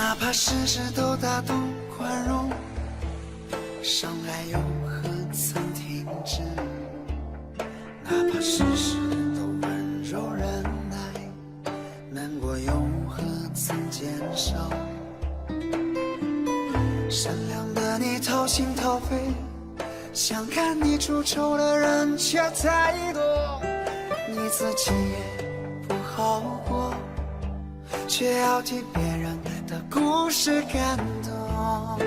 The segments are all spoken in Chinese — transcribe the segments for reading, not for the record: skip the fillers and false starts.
哪怕事事都大度宽容，伤害又何曾停止？哪怕事事都温柔忍耐，难过又何曾减少？善良的你掏心掏肺，想看你出丑的人却太多，你自己也不好过，却要替别人的故事感动。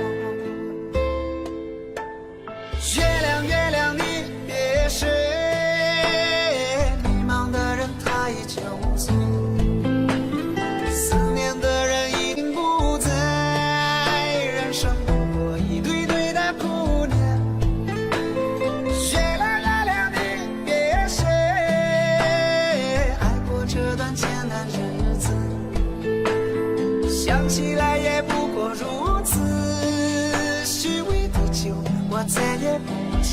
月亮月亮你别睡，迷茫的人他已酒醉，思念的人已经不在，人生不过一堆堆的苦念。月亮月亮你别睡，爱过这段艰难日子，想起来也不过如此，虚伪的酒我再也不接。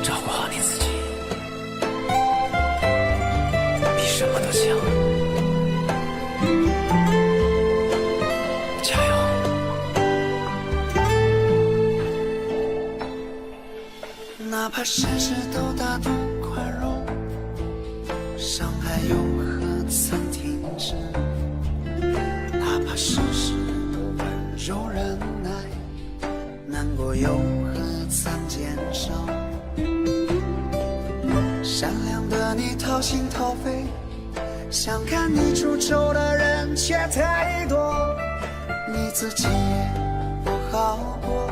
照顾好你自己，比什么都强。加油！哪怕事事都大度宽容，伤害又何曾停止？哪怕事事都温柔忍耐，难过又何曾减少？善良的你掏心掏肺，想看你出丑的人却太多，你自己也不好过，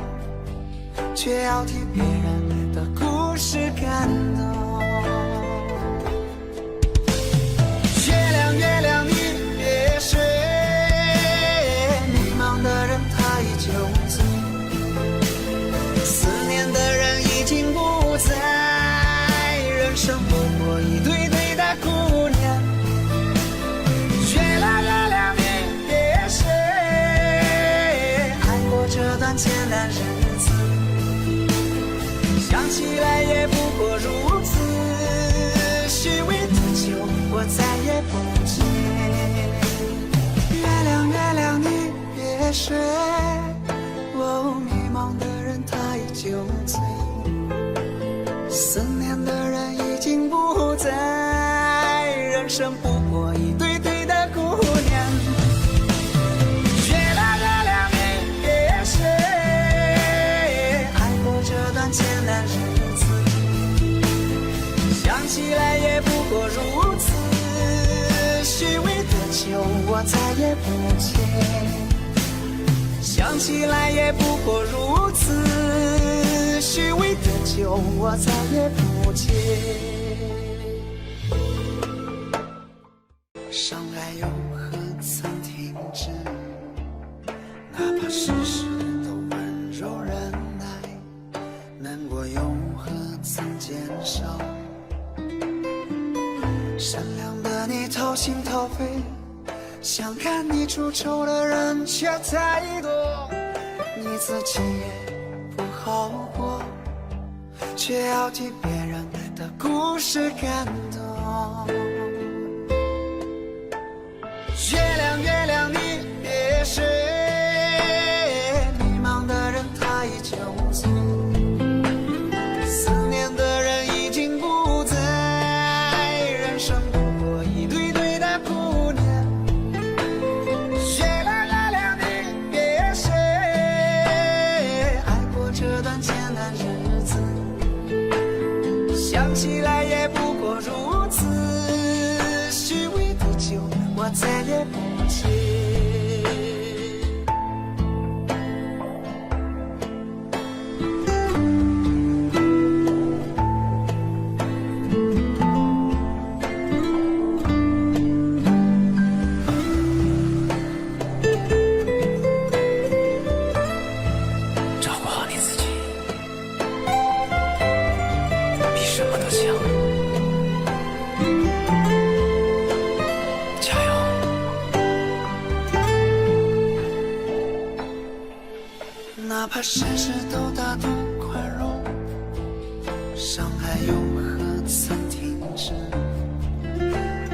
却要替别人的故事感动。月亮月亮你别睡，迷茫的人他已酒醉，思念的人已经不在，人生不过一堆堆的苦念。月亮月亮你别睡，爱过这段艰难日子，想起来也不过如此，虚伪的酒我再也不接。月亮月亮你别睡，迷茫的人他已酒醉，思念的人已经不在，人生不过一堆堆的苦念。月亮月亮你别睡，爱过这段艰难日子，想起来也不过如此，虚伪的酒我再也不接。想起来也不过如此，虚伪的酒我再也不接。伤害又何曾停止？哪怕事事都温柔忍耐，难过又何曾减少？善良的你掏心掏肺，想看你出丑的人却太多，你自己也不好过，却要替别人的故事感动。月亮月亮你别睡，迷茫的人他已酒醉，思念的人已经不在，人生不过一堆堆的苦念。月亮月亮你别睡，爱过这段艰难日子，想起来也不过如此，虚伪的酒我再也不接。照顾好你自己，比什么都强。怕世事都大度宽容，伤害又何曾停止？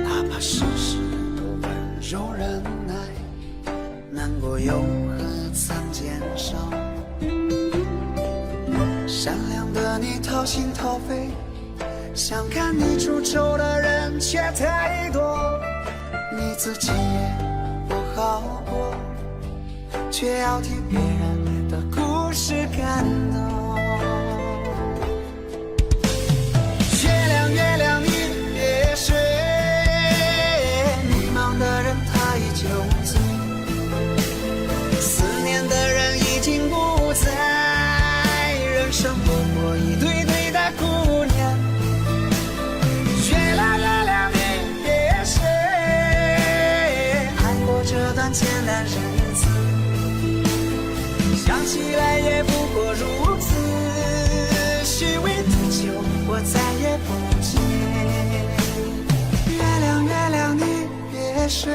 哪怕世事都温柔忍耐，难过又何曾减少？善良的你掏心掏肺，想看你出丑的人却太多，你自己也不好过，却要替别人的故事感动。月亮月亮你别睡，迷茫的人他依旧醉，思念的人已经不在，人生不过一堆堆的姑娘。月亮月亮你别睡，爱过这段艰难日子，想起来也不过如此，虚伪的酒我再也不接。月亮月亮你别睡，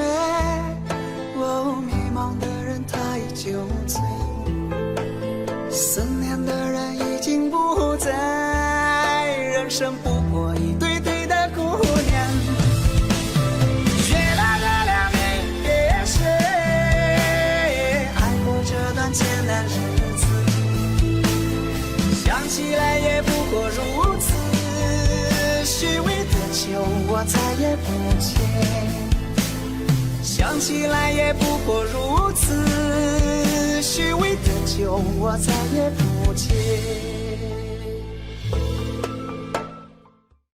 迷茫的人他依旧醉，思念的人已经不在，人生不过一堆堆的姑娘。月亮月亮你别睡，爱过这段艰难日子，想起来也不过如此，虚伪的酒我再也不接，想起来也不过如此，虚伪的酒我再也不接。